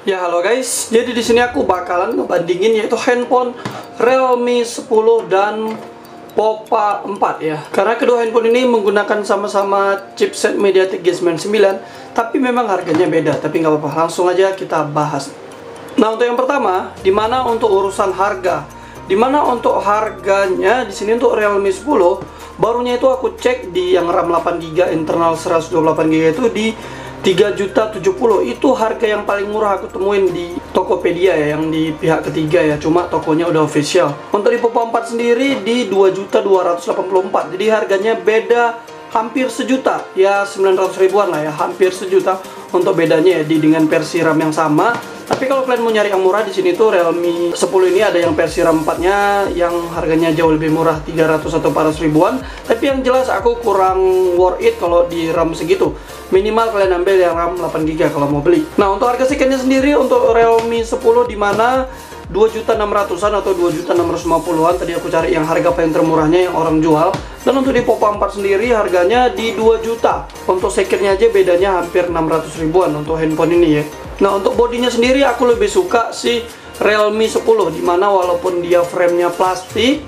Ya halo guys, jadi di sini aku bakalan ngebandingin yaitu handphone Realme 10 dan Popa 4 ya. Karena kedua handphone ini menggunakan sama-sama chipset MediaTek G99, tapi memang harganya beda. Tapi nggak apa-apa, langsung aja kita bahas. Nah untuk yang pertama, dimana untuk urusan harga, dimana untuk harganya di sini untuk Realme 10 barunya itu aku cek di yang RAM 8GB internal 128GB itu di 3.070.000. Itu harga yang paling murah aku temuin di Tokopedia ya, yang di pihak ketiga ya, cuma tokonya udah official. Untuk di Popa 4 sendiri di 2.284.000, jadi harganya beda hampir sejuta ya, 900 ribuan lah ya, hampir sejuta untuk bedanya ya dengan versi RAM yang sama. Tapi kalau kalian mau nyari yang murah di sini tuh Realme 10 ini ada yang versi RAM 4-nya yang harganya jauh lebih murah, 300 atau 400 ribuan. Tapi yang jelas aku kurang worth it kalau di RAM segitu. Minimal kalian ambil yang RAM 8GB kalau mau beli. Nah, untuk harga secondnya sendiri untuk Realme 10 di mana 2.600-an atau 2.650-an tadi aku cari yang harga paling termurahnya yang orang jual. Dan untuk di Popa 4 sendiri harganya di 2 juta. Untuk secondnya aja bedanya hampir 600 ribuan untuk handphone ini ya. Nah untuk bodinya sendiri aku lebih suka si Realme 10, dimana walaupun dia framenya plastik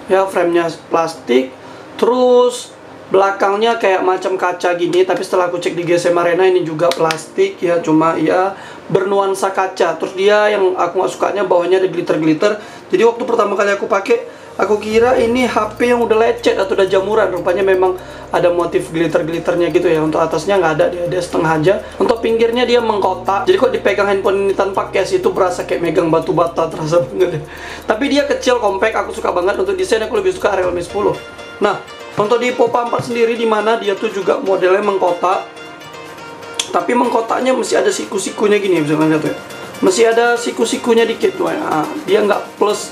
ya, framenya plastik, terus belakangnya kayak macam kaca gini, tapi setelah aku cek di GSM Arena ini juga plastik ya, cuma ya bernuansa kaca. Terus dia yang aku nggak sukanya bawahnya ada glitter-glitter. Jadi waktu pertama kali aku pakai, aku kira ini HP yang udah lecet atau udah jamuran. Rupanya memang ada motif glitter-glitternya gitu ya. Untuk atasnya nggak ada, dia setengah aja. Untuk pinggirnya dia mengkotak. Jadi kok dipegang handphone ini tanpa case itu berasa kayak megang batu bata, terasa banget. Tapi dia kecil, compact, aku suka banget. Untuk desain aku lebih suka Realme 10. Nah, untuk di Popa 4 sendiri dimana dia tuh juga modelnya mengkotak. Tapi mengkotaknya masih ada siku-sikunya gini, bisa kalian lihat ya. Masih ada siku-sikunya dikit. Nah, dia nggak plus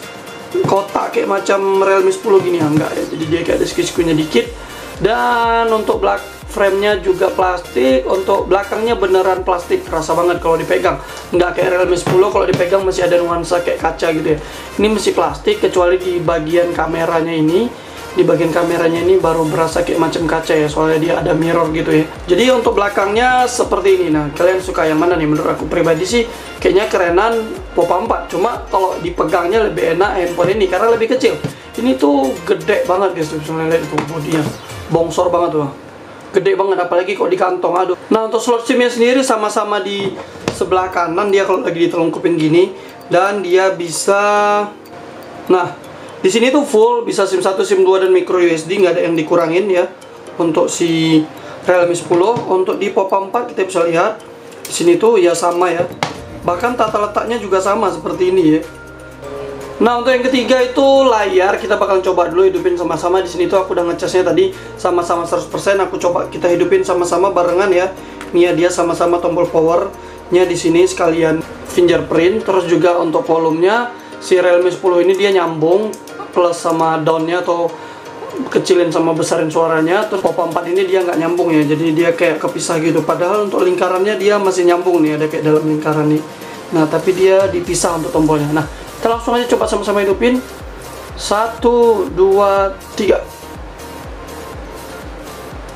kotak kayak macam Realme 10 gini ya, enggak ya. Jadi dia kayak ada siku-sikunya dikit. Dan untuk belak frame-nya juga plastik. Untuk belakangnya beneran plastik, terasa banget kalau dipegang. Enggak kayak Realme 10 kalau dipegang masih ada nuansa kayak kaca gitu ya. Ini masih plastik kecuali di bagian kameranya ini. Di bagian kameranya ini baru berasa kayak macam kaca ya, soalnya dia ada mirror gitu ya. Jadi untuk belakangnya seperti ini. Nah, kalian suka yang mana nih? Menurut aku pribadi sih kayaknya kerenan Popa 4. Cuma kalau dipegangnya lebih enak handphone ini karena lebih kecil. Ini tuh gede banget guys, bisa lihat itu bodinya. Bongsor banget tuh. Gede banget, apalagi kok di kantong, aduh. Nah, untuk slot SIM-nya sendiri sama-sama di sebelah kanan dia kalau lagi ditelungkupin gini, dan dia bisa, nah di sini tuh full, bisa SIM 1, SIM 2 dan micro USB, nggak ada yang dikurangin ya. Untuk si Realme 10, untuk di Popa 4 kita bisa lihat di sini tuh ya sama ya. Bahkan tata letaknya juga sama seperti ini ya. Nah, untuk yang ketiga itu layar, kita bakal coba dulu hidupin sama-sama. Di sini tuh aku udah ngecasnya tadi sama-sama 100%, aku coba kita hidupin sama-sama barengan ya. Ini ya, dia sama-sama tombol powernya di sini sekalian fingerprint, terus juga untuk volumenya si Realme 10 ini dia nyambung plus sama downnya atau kecilin sama besarin suaranya. Terus Popa 4 ini dia nggak nyambung ya, jadi dia kayak kepisah gitu. Padahal untuk lingkarannya dia masih nyambung nih, ada kayak dalam lingkaran nih. Nah tapi dia dipisah untuk tombolnya. Nah kita langsung aja coba sama-sama hidupin. 1, 2, 3.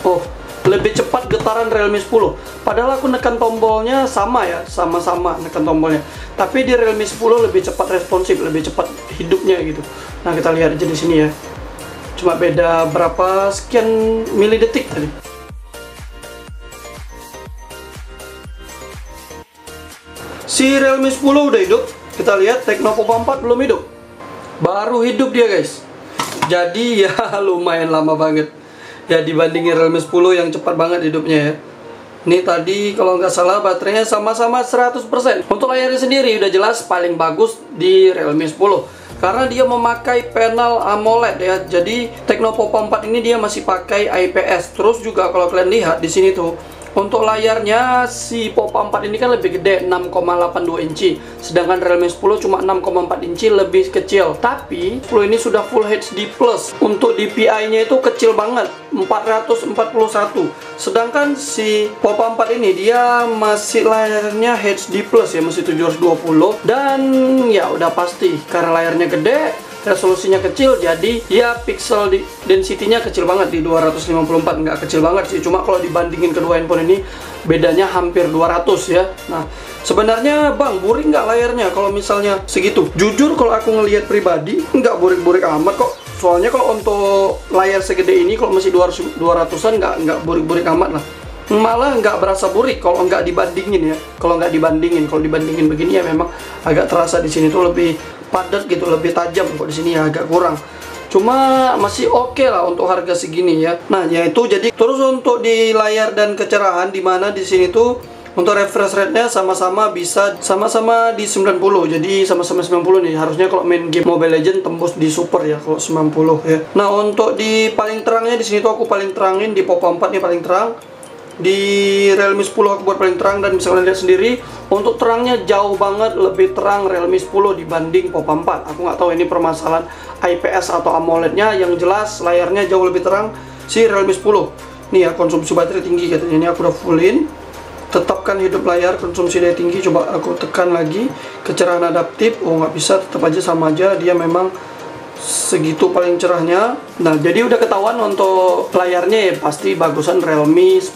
Oh, lebih cepat getaran Realme 10. Padahal aku nekan tombolnya sama ya, sama-sama nekan tombolnya. Tapi di Realme 10 lebih cepat responsif, lebih cepat hidupnya gitu. Nah kita lihat aja di sini ya. Cuma beda berapa sekian milidetik tadi. Si Realme 10 udah hidup. Kita lihat Tecno Popa 4 belum hidup. Baru hidup dia guys. Jadi ya lumayan lama banget ya dibandingin Realme 10 yang cepat banget hidupnya ya. Ini tadi kalau nggak salah baterainya sama-sama 100%. Untuk layarnya sendiri udah jelas paling bagus di Realme 10 karena dia memakai panel AMOLED ya. Jadi Tecno Popa 4 ini dia masih pakai IPS. Terus juga kalau kalian lihat di sini tuh, untuk layarnya si Popa 4 ini kan lebih gede, 6,82 inci. Sedangkan Realme 10 cuma 6,4 inci, lebih kecil. Tapi 10 ini sudah Full HD+. Untuk DPI-nya itu kecil banget, 441. Sedangkan si Popa 4 ini dia masih layarnya HD+ ya, masih 720. Dan ya udah pasti karena layarnya gede, resolusinya kecil, jadi ya pixel density-nya kecil banget di 254, nggak kecil banget sih. Cuma kalau dibandingin kedua handphone ini bedanya hampir 200 ya. Nah, sebenarnya Bang, burik nggak layarnya kalau misalnya segitu? Jujur kalau aku ngelihat pribadi nggak burik-burik amat kok. Soalnya kalau untuk layar segede ini kalau masih 200-an nggak burik-burik amat lah. Malah nggak berasa burik kalau nggak dibandingin ya. Kalau dibandingin begini ya memang agak terasa di sini tuh lebih padat gitu, lebih tajam. Kok di sini ya agak kurang. Cuma masih oke lah untuk harga segini ya. Nah, yaitu jadi terus untuk di layar dan kecerahan, dimana di sini tuh untuk refresh rate-nya sama-sama bisa sama-sama di 90. Jadi sama-sama 90 nih. Harusnya kalau main game Mobile Legends tembus di super ya kalau 90 ya. Nah, untuk di paling terangnya di sini tuh aku paling terangin di Poco 4 nih paling terang. Di Realme 10 aku buat paling terang, dan bisa kalian lihat sendiri untuk terangnya jauh banget lebih terang Realme 10 dibanding Poco 4. Aku nggak tahu ini permasalahan IPS atau AMOLED-nya, yang jelas layarnya jauh lebih terang si Realme 10. Nih ya, konsumsi baterai tinggi katanya. Ini aku udah fullin. Tetapkan hidup layar, konsumsi daya tinggi. Coba aku tekan lagi kecerahan adaptif. Oh, nggak bisa, tetap aja sama aja, dia memang segitu paling cerahnya. Nah, jadi udah ketahuan untuk layarnya ya pasti bagusan Realme 10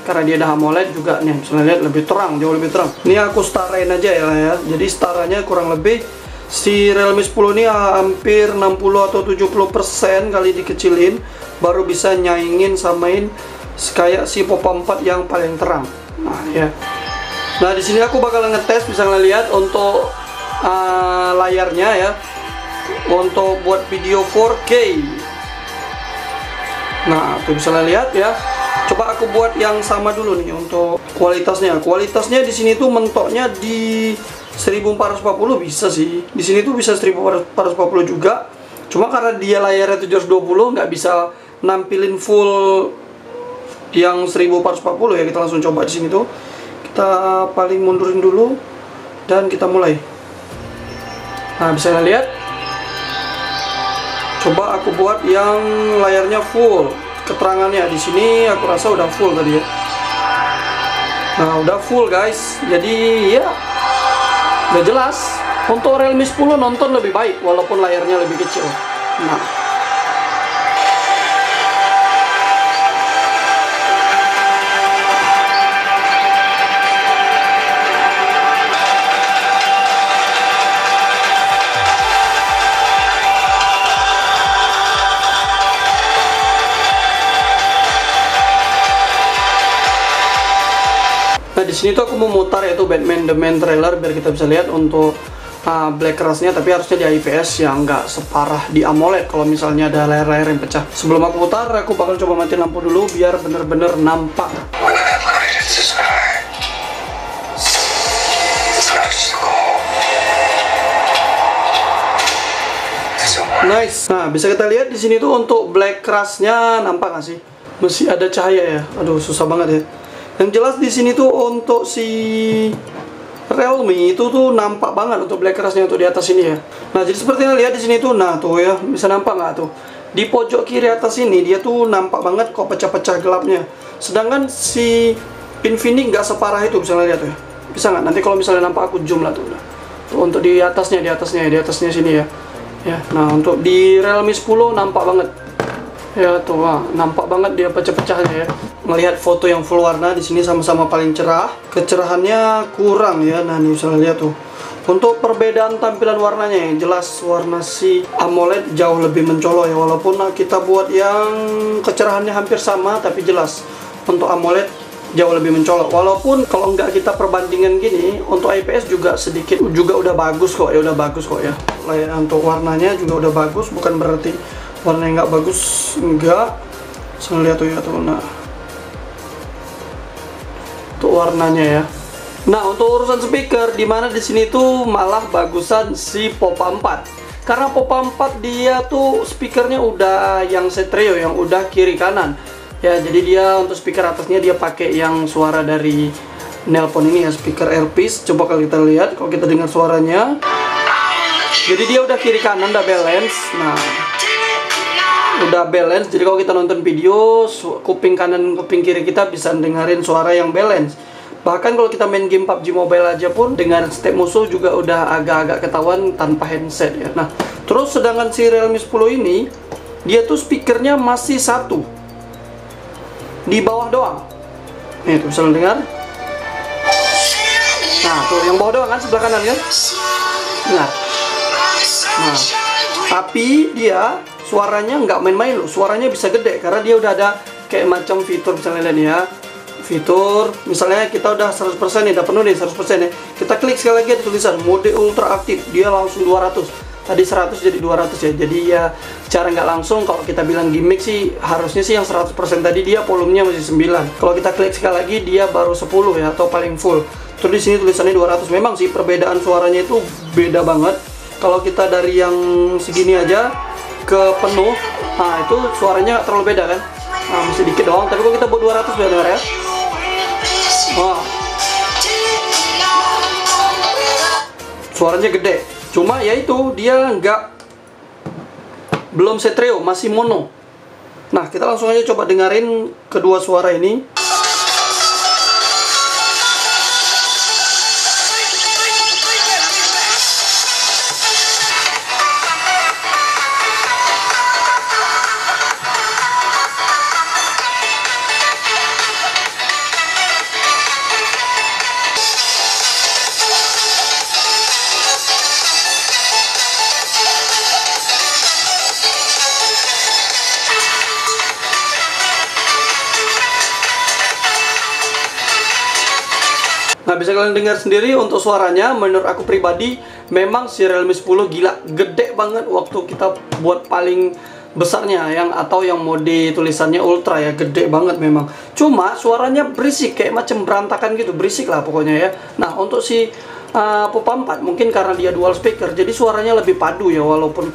karena dia ada AMOLED juga nih. Bisa lihat lebih terang, jauh lebih terang. Ini aku setarain aja ya. Jadi setaranya kurang lebih si Realme 10 ini hampir 60 atau 70% kali dikecilin baru bisa nyaingin samain kayak si Poco 4 yang paling terang. Nah, ya. Nah, di sini aku bakal ngetes, bisa ngeliat untuk layarnya ya. Untuk buat video 4K. Nah, tuh bisa lihat ya. Coba aku buat yang sama dulu nih untuk kualitasnya. Kualitasnya di sini tuh mentoknya di 1440 bisa sih. Di sini tuh bisa 1440 juga. Cuma karena dia layarnya 720 nggak bisa nampilin full yang 1440 ya. Kita langsung coba di sini tuh. Kita paling mundurin dulu dan kita mulai. Nah, bisa lihat. Coba aku buat yang layarnya full keterangannya. Di sini aku rasa udah full tadi ya. Nah, udah full guys. Jadi ya udah jelas. Untuk Realme 10 nonton lebih baik walaupun layarnya lebih kecil. Nah, di sini tuh aku memutar yaitu Batman The Man trailer biar kita bisa lihat untuk black rush-nya, tapi harusnya di IPS yang nggak separah di AMOLED kalau misalnya ada layar-layar yang pecah. Sebelum aku putar, aku bakal coba matiin lampu dulu biar bener-bener nampak. Nice. Nah, bisa kita lihat di sini tuh untuk black rush-nya nampak nggak sih? Masih ada cahaya ya. Aduh, susah banget ya. Yang jelas di sini tuh untuk si Realme itu tuh nampak banget untuk black rush-nya untuk di atas ini ya. Nah, jadi seperti yang lihat di sini tuh, nah tuh ya, bisa nampak nggak tuh? Di pojok kiri atas ini dia tuh nampak banget kok pecah-pecah gelapnya. Sedangkan si Infinix nggak separah itu, bisa lihat tuh ya. Bisa nggak? Nanti kalau misalnya nampak aku zoom lah tuh. Tuh untuk di atasnya sini ya. Ya, nah untuk di Realme 10 nampak banget. Ya tuh, nampak banget dia pecah-pecahnya ya. Melihat foto yang full warna di sini sama-sama paling cerah, kecerahannya kurang ya. Nah, ini bisa lihat tuh. Untuk perbedaan tampilan warnanya yang jelas warna si AMOLED jauh lebih mencolok ya. Walaupun kita buat yang kecerahannya hampir sama, tapi jelas untuk AMOLED jauh lebih mencolok. Walaupun kalau nggak kita perbandingan gini, untuk IPS juga sedikit juga udah bagus kok ya, Untuk warnanya juga udah bagus, bukan berarti warnanya nggak bagus, enggak. Saya lihat tuh ya tuh, nah untuk warnanya ya. Nah, untuk urusan speaker, dimana di sini tuh malah bagusan si Poco 4. Karena Poco 4 dia tuh speakernya udah yang stereo, yang udah kiri kanan. Ya, jadi dia untuk speaker atasnya dia pakai yang suara dari nelpon ini ya, speaker earpiece. Coba kalau kita lihat, kalau kita dengar suaranya. Jadi dia udah kiri kanan, udah balance. Nah, udah balance, jadi kalau kita nonton video kuping kanan kuping kiri kita bisa dengerin suara yang balance. Bahkan kalau kita main game PUBG Mobile aja pun dengan step musuh juga udah agak-agak ketahuan tanpa handset ya. Nah, terus sedangkan si Realme 10 ini dia tuh speakernya masih satu di bawah doang. Nih tuh bisa dengar. Nah tuh yang bawah doang kan, sebelah kanan kan. Nah, tapi dia suaranya nggak main-main loh. Suaranya bisa gede karena dia udah ada kayak macam fitur, misalnya lihat ya. Fitur, misalnya kita udah 100% nih, udah penuh nih 100% ya. Kita klik sekali lagi ada tulisan mode ultra aktif, dia langsung 200. Tadi 100 jadi 200 ya. Jadi ya secara nggak langsung kalau kita bilang gimmick sih harusnya sih yang 100% tadi dia volumenya masih 9. Kalau kita klik sekali lagi dia baru 10 ya, atau paling full. Terus di sini tulisannya 200. Memang sih perbedaan suaranya itu beda banget. Kalau kita dari yang segini aja ke penuh, nah itu suaranya nggak terlalu beda kan. Nah, masih dikit doang, tapi kalau kita buat 200 udah dengar ya. Wah, suaranya gede. Cuma ya itu dia belum stereo, masih mono. Nah, kita langsung aja coba dengerin kedua suara ini. Nah, bisa kalian dengar sendiri untuk suaranya. Menurut aku pribadi memang si Realme 10 gila gede banget waktu kita buat paling besarnya atau yang mode tulisannya ultra ya, gede banget memang. Cuma suaranya berisik kayak macam berantakan gitu, berisik lah pokoknya ya. Nah, untuk si Popa 4 mungkin karena dia dual speaker jadi suaranya lebih padu ya, walaupun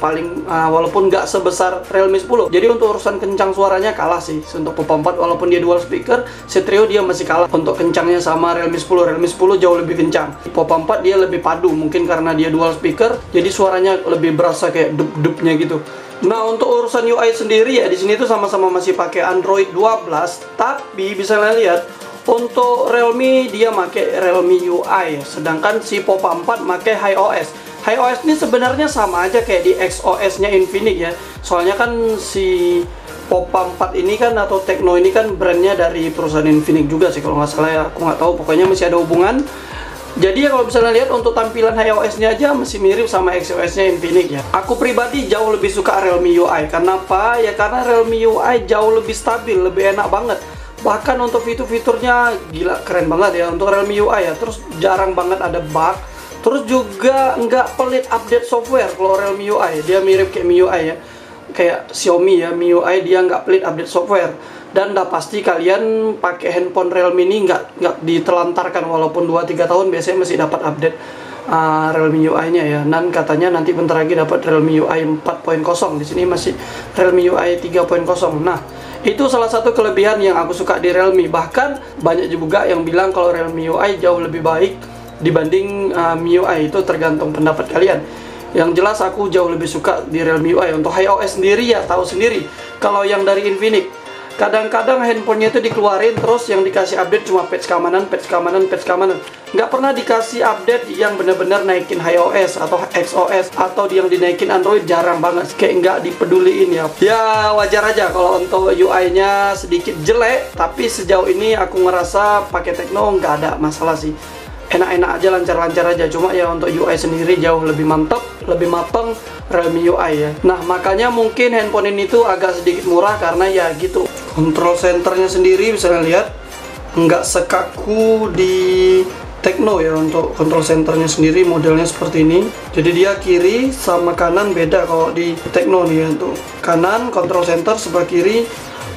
nggak sebesar Realme 10. Jadi untuk urusan kencang suaranya kalah sih untuk Popa 4, walaupun dia dual speaker, stereo dia masih kalah untuk kencangnya sama Realme 10. Realme 10 jauh lebih kencang. Popa 4 dia lebih padu, mungkin karena dia dual speaker jadi suaranya lebih berasa kayak dup-dupnya gitu. Nah, untuk urusan UI sendiri ya di sini tuh sama-sama masih pakai Android 12, tapi bisa kalian lihat untuk Realme dia pakai Realme UI, sedangkan si Popa 4 pakai HiOS. HiOS ini sebenarnya sama aja kayak di XOS-nya Infinix ya. Soalnya kan si Popa 4 ini kan atau Tecno ini kan brandnya dari perusahaan Infinix juga sih kalau nggak salah ya. Aku nggak tahu, pokoknya masih ada hubungan. Jadi ya kalau misalnya lihat untuk tampilan HiOS-nya aja masih mirip sama XOS-nya Infinix ya. Aku pribadi jauh lebih suka Realme UI. Kenapa? Ya karena Realme UI jauh lebih stabil, lebih enak banget. Bahkan untuk fitur-fiturnya gila keren banget ya untuk Realme UI ya. Terus jarang banget ada bug. Terus juga nggak pelit update software kalau Realme UI. Dia mirip kayak MIUI ya, kayak Xiaomi ya. MIUI dia nggak pelit update software. Dan udah pasti kalian pakai handphone Realme ini nggak ditelantarkan, walaupun 2-3 tahun biasanya masih dapat update Realme UI-nya ya. Dan katanya nanti bentar lagi dapat Realme UI 4.0. Di sini masih Realme UI 3.0. Nah, itu salah satu kelebihan yang aku suka di Realme. Bahkan banyak juga yang bilang kalau Realme UI jauh lebih baik dibanding MIUI. Itu tergantung pendapat kalian. Yang jelas aku jauh lebih suka di Realme UI. Untuk HiOS sendiri ya tahu sendiri. Kalau yang dari Infinix, kadang-kadang handphonenya itu dikeluarin terus yang dikasih update cuma patch keamanan. Nggak pernah dikasih update yang benar-benar naikin HiOS atau XOS atau yang dinaikin Android, jarang banget. Kayak nggak dipeduliin ya. Ya wajar aja kalau untuk UI-nya sedikit jelek, tapi sejauh ini aku ngerasa pakai Tecno nggak ada masalah sih. Enak-enak aja, lancar-lancar aja. Cuma ya untuk UI sendiri jauh lebih mantap, lebih matang Realme UI ya. Nah, makanya mungkin handphone ini tuh agak sedikit murah karena ya gitu. Control centernya sendiri bisa lihat nggak sekaku di Tecno ya. Untuk control centernya sendiri modelnya seperti ini. Jadi dia kiri sama kanan beda kalau di Tecno nih ya. Untuk kanan control center, sebelah kiri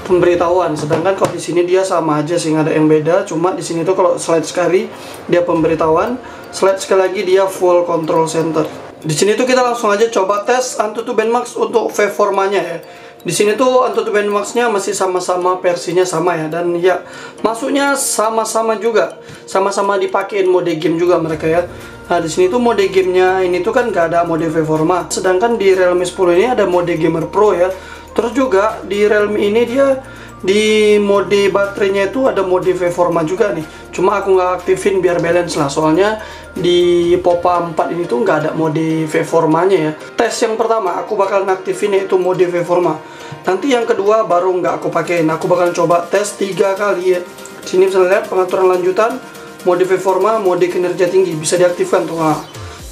pemberitahuan, sedangkan kalau di sini dia sama aja sih, nggak ada yang beda. Cuma di sini tuh kalau slide sekali dia pemberitahuan, slide sekali lagi dia full control center. Di sini tuh kita langsung aja coba tes Antutu Bandmax untuk waveformanya ya. Di sini tuh Antutu Bandmax-nya masih sama-sama versinya sama ya, dan ya masuknya sama-sama juga, sama-sama dipakein mode game juga mereka ya. Nah, di sini tuh mode gamenya ini tuh kan nggak ada mode waveforma, sedangkan di Realme 10 ini ada mode gamer pro ya. Terus juga di Realme ini dia di mode baterainya itu ada mode V-Forma juga nih. Cuma aku nggak aktifin biar balance lah, soalnya di Popa 4 ini tuh nggak ada mode V-Formanya ya. Tes yang pertama aku bakal aktifin yaitu mode V-Forma. Nanti yang kedua baru nggak aku pakein. Aku bakal coba tes 3 kali ya. Sini bisa lihat pengaturan lanjutan, mode V-Forma, mode kinerja tinggi bisa diaktifkan tuh. Nah,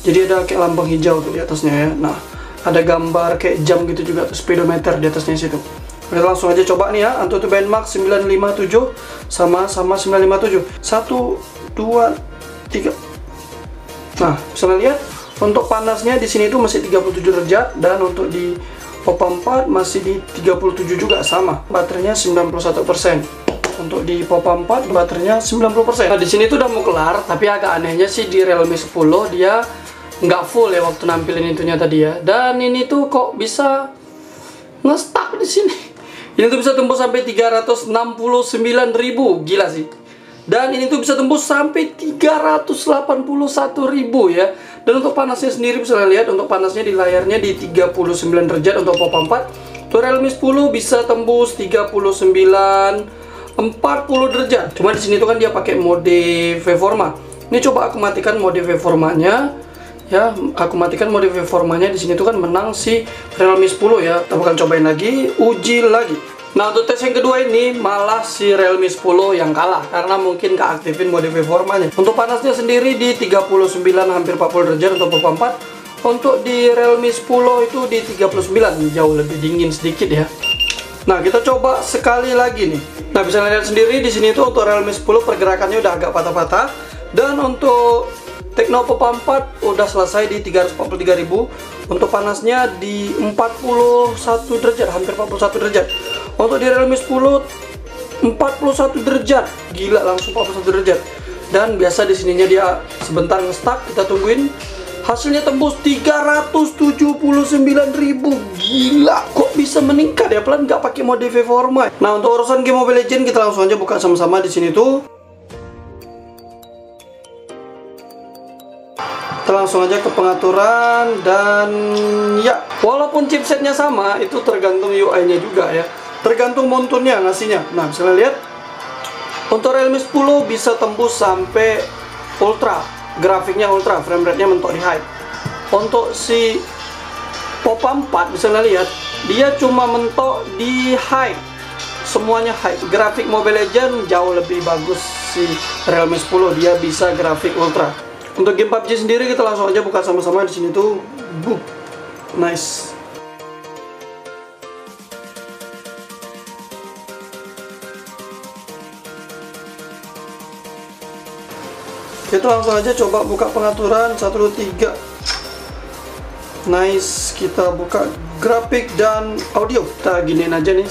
jadi ada kayak lambang hijau tuh di atasnya ya. Nah, ada gambar kayak jam gitu juga tuh, speedometer di atasnya situ. Kita langsung aja coba nih ya, AnTuTu Benchmark 957 sama 957. 1 2 3. Nah, bisa lihat untuk panasnya di sini itu masih 37 derajat dan untuk di Popa 4 masih di 37 juga sama. Baterainya 91%. Untuk di Popa 4 baterainya 90%. Nah, di sini tuh udah mau kelar, tapi agak anehnya sih di Realme 10 dia nggak full ya waktu nampilin itunya tadi ya. Dan ini tuh kok bisa nge-stuck di sini. Ini tuh bisa tembus sampai 369.000, gila sih. Dan ini tuh bisa tembus sampai 381.000 ya. Dan untuk panasnya sendiri bisa lihat, untuk panasnya di layarnya di 39 derajat untuk Popa 4. Untuk Realme 10 bisa tembus 39 40 derajat. Cuma di sini tuh kan dia pakai mode V-Forma. Ini coba aku matikan mode V-Formanya. Ya, aku matikan mode V-Formanya. Di sini tuh kan menang si Realme 10 ya. Kita bakal cobain lagi, uji lagi. Nah, untuk tes yang kedua ini malah si Realme 10 yang kalah karena mungkin gak aktifin mode V-Formanya. Untuk panasnya sendiri di 39 hampir 40 derajat untuk Popa 4. Untuk di Realme 10 itu di 39, jauh lebih dingin sedikit ya. Nah, kita coba sekali lagi nih. Nah, bisa lihat sendiri di sini tuh untuk Realme 10 pergerakannya udah agak patah-patah. Dan untuk Tecno Popa 4 udah selesai di 343.000. Untuk panasnya di 41 derajat, hampir 41 derajat. Untuk di Realme 10 41 derajat. Gila, langsung 41 derajat. Dan biasa di sininya dia sebentar nge-stuck, kita tungguin. Hasilnya tembus 379.000. Gila, kok bisa meningkat ya pelan nggak pakai mode V-Forma. Nah, untuk urusan game Mobile Legends kita langsung aja buka sama-sama di sini tuh. Kita langsung aja ke pengaturan dan ya, walaupun chipsetnya sama, itu tergantung UI-nya juga ya. Tergantung monturnya ngasihnya. Nah, bisa lihat untuk Realme 10 bisa tembus sampai ultra, grafiknya ultra, frame rate-nya mentok di high. Untuk si Popa 4 bisa lihat dia cuma mentok di high, semuanya high. Grafik Mobile Legends jauh lebih bagus si Realme 10, dia bisa grafik ultra. Untuk game PUBG sendiri kita langsung aja buka sama-sama di sini tuh. Boom. Nice. Kita langsung aja coba buka pengaturan 1 2 3. Nice, kita buka grafik dan audio. Kita giniin aja nih.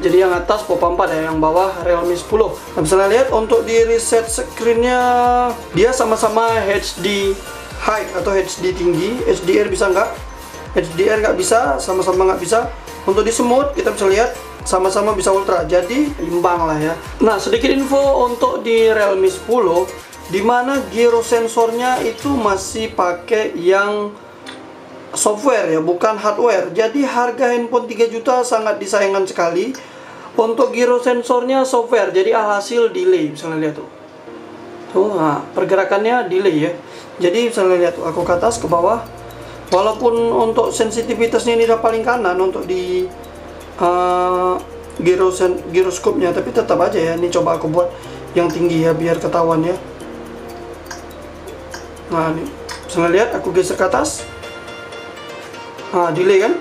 Jadi yang atas Popa 4 ya, yang bawah Realme 10. Nah, bisa lihat untuk di reset screen-nya dia sama-sama HD high atau HD tinggi. HDR bisa nggak? HDR nggak bisa, sama-sama nggak bisa. Untuk di smooth kita bisa lihat sama-sama bisa ultra. Jadi imbang lah ya. Nah, sedikit info untuk di Realme 10, dimana gyro sensornya itu masih pakai yang software ya, bukan hardware. Jadi harga handphone 3 juta sangat disayangkan sekali. Untuk gyro sensornya software, jadi alhasil delay. Misalnya lihat tuh. Tuh, nah, pergerakannya delay ya. Jadi misalnya lihat tuh, aku ke atas ke bawah. Walaupun untuk sensitivitasnya ini udah paling kanan untuk di gyroscope-nya, tapi tetap aja ya. Ini coba aku buat yang tinggi ya biar ketahuan ya. Nah, ini misalnya lihat aku geser ke atas. Nah, delay kan?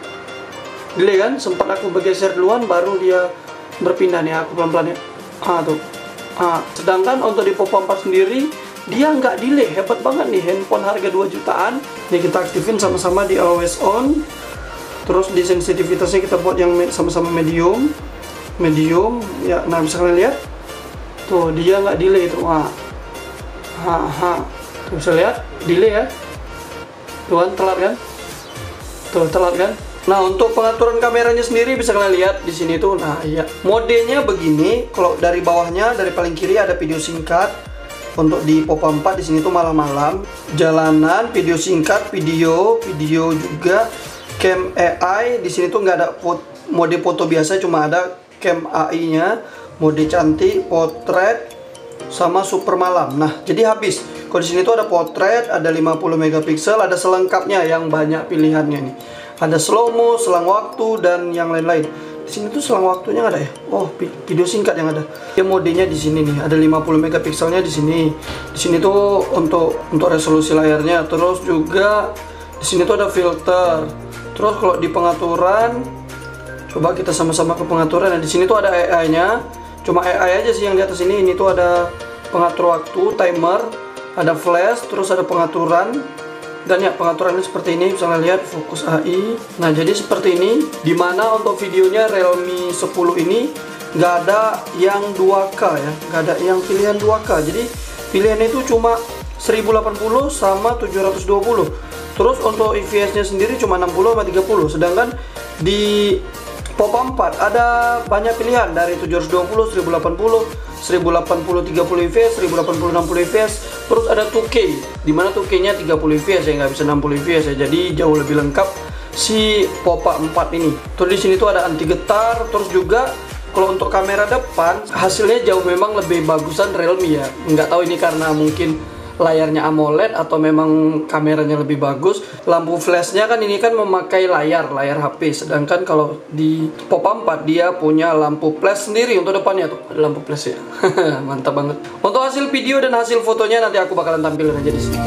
Delay kan? Sempat aku bergeser duluan baru dia berpindah nih, aku pelan-pelan ya. Tuh. Sedangkan untuk di Popa 4 sendiri dia nggak delay, hebat banget nih, handphone harga 2 jutaan. Ini kita aktifin sama-sama di always on. Terus di sensitivitasnya kita buat yang sama-sama medium. Medium ya. Nah, bisa kalian lihat. Tuh, dia nggak delay tuh. Tuh, bisa lihat delay ya. Tuh kan, telat kan? Tuh, telat kan? Nah, untuk pengaturan kameranya sendiri bisa kalian lihat di sini tuh. Nah, ya. Modenya begini. Kalau dari bawahnya, dari paling kiri ada video singkat. Untuk di Popa 4 di sini tuh malam-malam, jalanan, video singkat, video juga cam AI. Di sini tuh nggak ada mode foto biasa, cuma ada cam AI-nya, mode cantik, potret, sama super malam. Nah, jadi habis. Kalau di sini tuh ada potret, ada 50 megapiksel, ada selengkapnya yang banyak pilihannya nih. Ada slow mo, selang waktu, dan yang lain-lain. Di sini tuh selang waktunya nggak ada ya? Oh, video singkat yang ada. Ya modenya di sini nih, ada 50 megapikselnya di sini. Di sini tuh untuk resolusi layarnya. Terus juga di sini tuh ada filter. Terus kalau di pengaturan, coba kita sama-sama ke pengaturan. Nah, di sini tuh ada AI-nya. Cuma AI aja sih yang di atas ini. Ini tuh ada pengatur waktu, timer, ada flash, terus ada pengaturan. Dan ya pengaturannya seperti ini, bisa lihat fokus AI. Nah, jadi seperti ini. Dimana untuk videonya Realme 10 ini nggak ada yang 2K ya, nggak ada yang pilihan 2K. Jadi pilihannya itu cuma 1080 sama 720. Terus untuk IPS-nya sendiri cuma 60 sama 30. Sedangkan di Popa 4 ada banyak pilihan dari 720, 1080, 1080 30 fps, 1080 60 fps, terus ada 2K, dimana 2K-nya 30 fps ya, nggak bisa 60 fps ya, jadi jauh lebih lengkap si Popa 4 ini. Terus di sini tuh ada anti getar, terus juga kalau untuk kamera depan hasilnya jauh memang lebih bagusan Realme ya. Nggak tahu ini karena mungkin layarnya AMOLED atau memang kameranya lebih bagus. Lampu flashnya kan ini kan memakai layar HP, sedangkan kalau di Popa 4 dia punya lampu flash sendiri untuk depannya tuh, ada lampu flash ya. Mantap banget. Untuk hasil video dan hasil fotonya nanti aku bakalan tampilin aja di sini.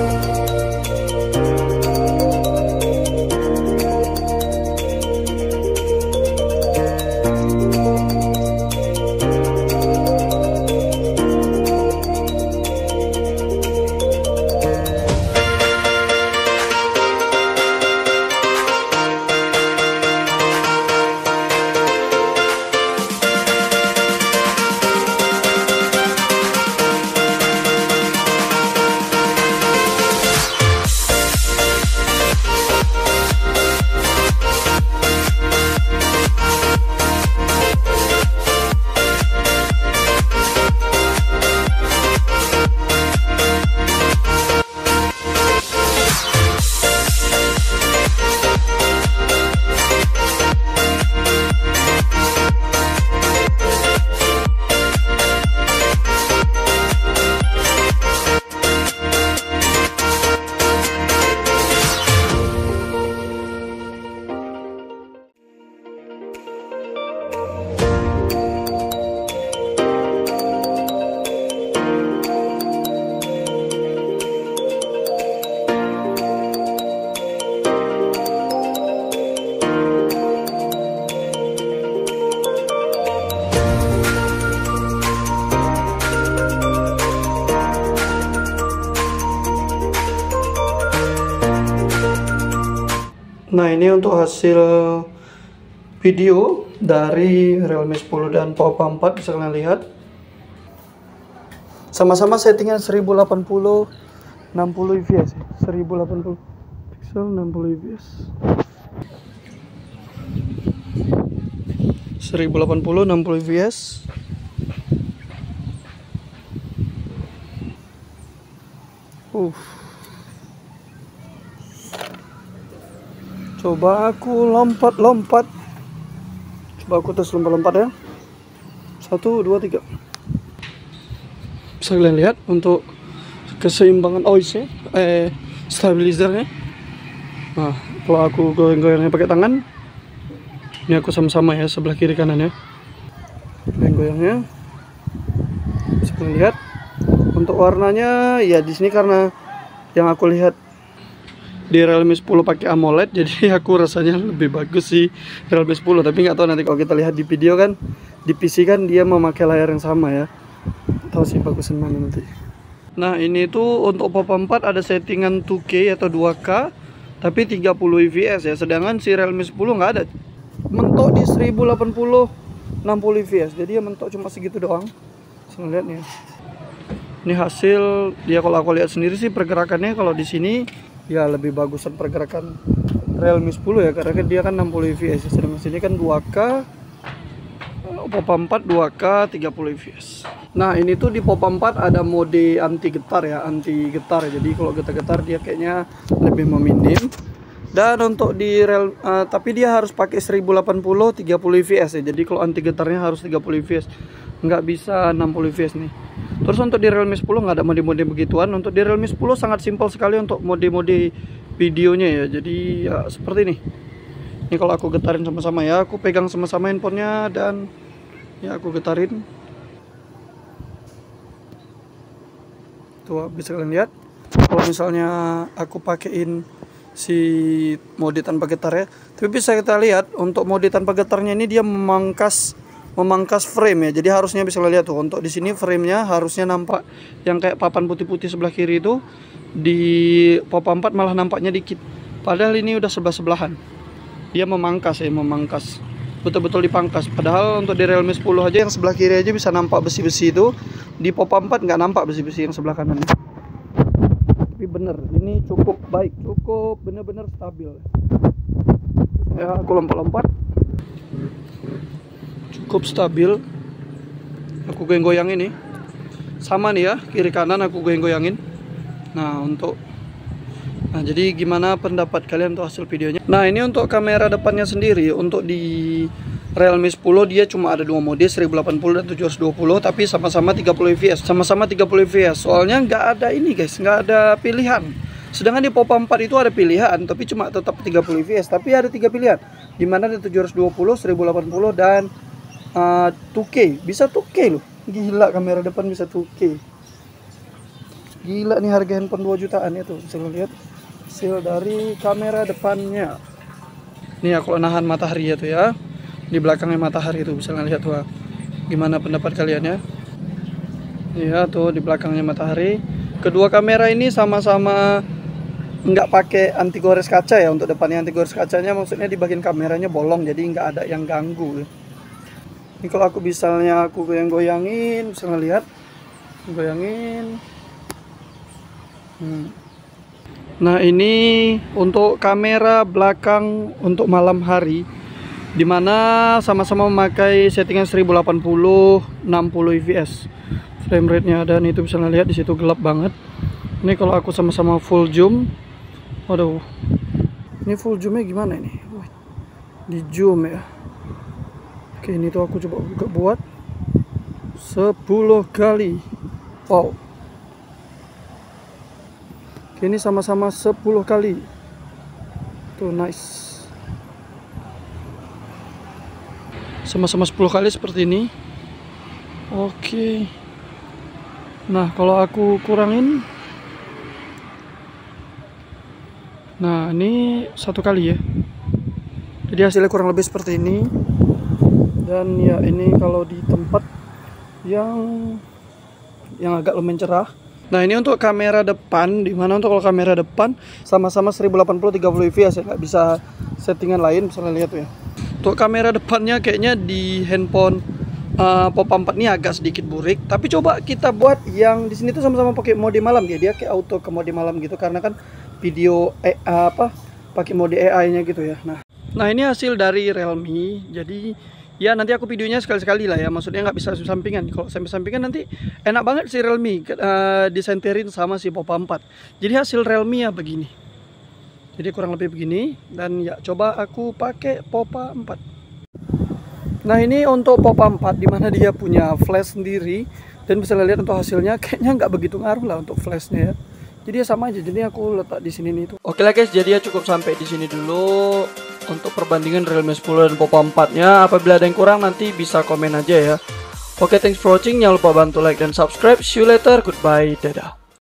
Nah, ini untuk hasil video dari Realme 10 dan Popa 4, bisa kalian lihat. Sama-sama settingan 1080 60 fps ya. 1080 pixel 60 fps. 1080 60 fps. Coba aku lompat-lompat. Coba aku tes lompat-lompat ya. 1, 2, 3. Bisa kalian lihat untuk keseimbangan OIS stabilizernya. Nah, kalau aku goyang-goyangnya pakai tangan, ini aku sama-sama ya, sebelah kiri kanan ya. Goyang-goyangnya. Bisa kalian lihat. Untuk warnanya ya di sini karena yang aku lihat di Realme 10 pakai AMOLED, jadi aku rasanya lebih bagus sih Realme 10. Tapi nggak tahu nanti kalau kita lihat di video kan, di PC kan dia memakai layar yang sama ya. Tahu sih bagusan mana nanti. Nah, ini tuh untuk Popa 4 ada settingan 2K atau 2K, tapi 30 fps ya. Sedangkan si Realme 10 nggak ada. Mentok di 1080 60 fps. Jadi ya mentok cuma segitu doang. Bisa lihat nih. Ini hasil dia, kalau aku lihat sendiri sih pergerakannya kalau di sini ya lebih bagusan pergerakan Realme 10 ya, karena kan dia kan 60 fps, sedangkan sini kan 2K, Popa 4 2K 30 fps. Nah, ini tuh di Popa 4 ada mode anti getar ya, jadi kalau getar-getar dia kayaknya lebih meminim. Dan untuk di rel tapi dia harus pakai 1080 30 fps ya. Jadi kalau anti getarnya harus 30 fps, nggak bisa 60 fps nih. Terus untuk di Realme 10 nggak ada mode-mode begituan. Untuk di Realme 10 sangat simpel sekali untuk mode-mode videonya ya. Jadi ya seperti ini. Ini kalau aku getarin sama-sama ya, aku pegang sama-sama handphonenya dan ya aku getarin. Tuh bisa kalian lihat. Kalau misalnya aku pakein si mode tanpa getar ya, tapi bisa kita lihat untuk mode tanpa getarnya ini dia memangkas frame ya. Jadi harusnya bisa lihat tuh, untuk di sini framenya harusnya nampak yang kayak papan putih-putih sebelah kiri itu, di Popa 4 malah nampaknya dikit. Padahal ini udah sebelah-sebelahan. Dia memangkas ya, betul-betul dipangkas. Padahal untuk di Realme 10 aja yang sebelah kiri aja bisa nampak besi-besi itu, di Popa 4 nggak nampak besi-besi yang sebelah kanan. Tapi bener, ini cukup baik, cukup bener-bener stabil. Ya aku lompat-lompat, cukup stabil. Aku goyang-goyang ini sama nih ya, kiri kanan aku goyang-goyangin. Nah jadi gimana pendapat kalian untuk hasil videonya? Nah ini untuk kamera depannya sendiri. Untuk di Realme 10 dia cuma ada dua mode, 1080 dan 720, tapi sama-sama 30 fps. Sama-sama 30 fps. Soalnya nggak ada ini guys, nggak ada pilihan. Sedangkan di Popa 4 itu ada pilihan, tapi cuma tetap 30 fps. Tapi ada 3 pilihan, dimana ada 720, 1080 dan 2K. Bisa 2K loh. Gila, kamera depan bisa 2K. Gila nih, harga handphone 2 jutaan itu. Bisa lihat hasil dari kamera depannya. Nih aku nahan matahari ya tuh ya. Di belakangnya matahari itu bisa lihat tuh. Gimana pendapat kalian ya? Iya tuh di belakangnya matahari. Kedua kamera ini sama-sama nggak pakai anti gores kaca ya. Untuk depannya anti gores kacanya maksudnya di bagian kameranya bolong, jadi nggak ada yang ganggu. Ini kalau aku misalnya aku goyang-goyangin, bisa ngelihat goyangin. Nah ini untuk kamera belakang untuk malam hari, dimana sama-sama memakai settingan 1080 60 fps frame rate nya, dan itu bisa lihat di situ gelap banget. Ini kalau aku sama-sama full zoom, waduh, ini full zoomnya gimana ini? Di zoom ya. Oke, ini tuh aku coba buat 10 kali. Wow. Oke, ini sama-sama 10 kali. Tuh nice. Sama-sama 10 kali seperti ini. Oke. Nah kalau aku kurangin, nah ini 1 kali ya. Jadi hasilnya kurang lebih seperti ini. Dan ya ini kalau di tempat yang agak lumayan cerah. Nah ini untuk kamera depan, dimana untuk kalau kamera depan sama-sama 1080 30 fps ya, nggak bisa settingan lain. Bisa lihat tuh ya. Untuk kamera depannya kayaknya di handphone Popa 4 ini agak sedikit burik, tapi coba kita buat yang di sini tuh sama-sama pakai mode malam ya. Dia kayak auto ke mode malam gitu, karena kan video pakai mode AI-nya gitu ya. Nah ini hasil dari Realme. Jadi ya nanti aku videonya sekali-sekali lah ya, maksudnya nggak bisa sampingan. Kalau sampai sampingan nanti enak banget si Realme disenterin sama si Popa 4. Jadi hasil Realme ya begini. Jadi kurang lebih begini. Dan ya coba aku pakai Popa 4. Nah ini untuk Popa 4, dimana dia punya flash sendiri. Dan bisa lihat untuk hasilnya kayaknya nggak begitu ngaruh lah untuk flashnya ya. Jadi ya sama aja, jadi aku letak di sini nih tuh. Oke lah guys, jadi ya cukup sampai di sini dulu untuk perbandingan Realme 10 dan Popa 4-nya. Apabila ada yang kurang nanti bisa komen aja ya. Oke, thanks for watching. Jangan lupa bantu like dan subscribe. See you later. Goodbye. Dadah.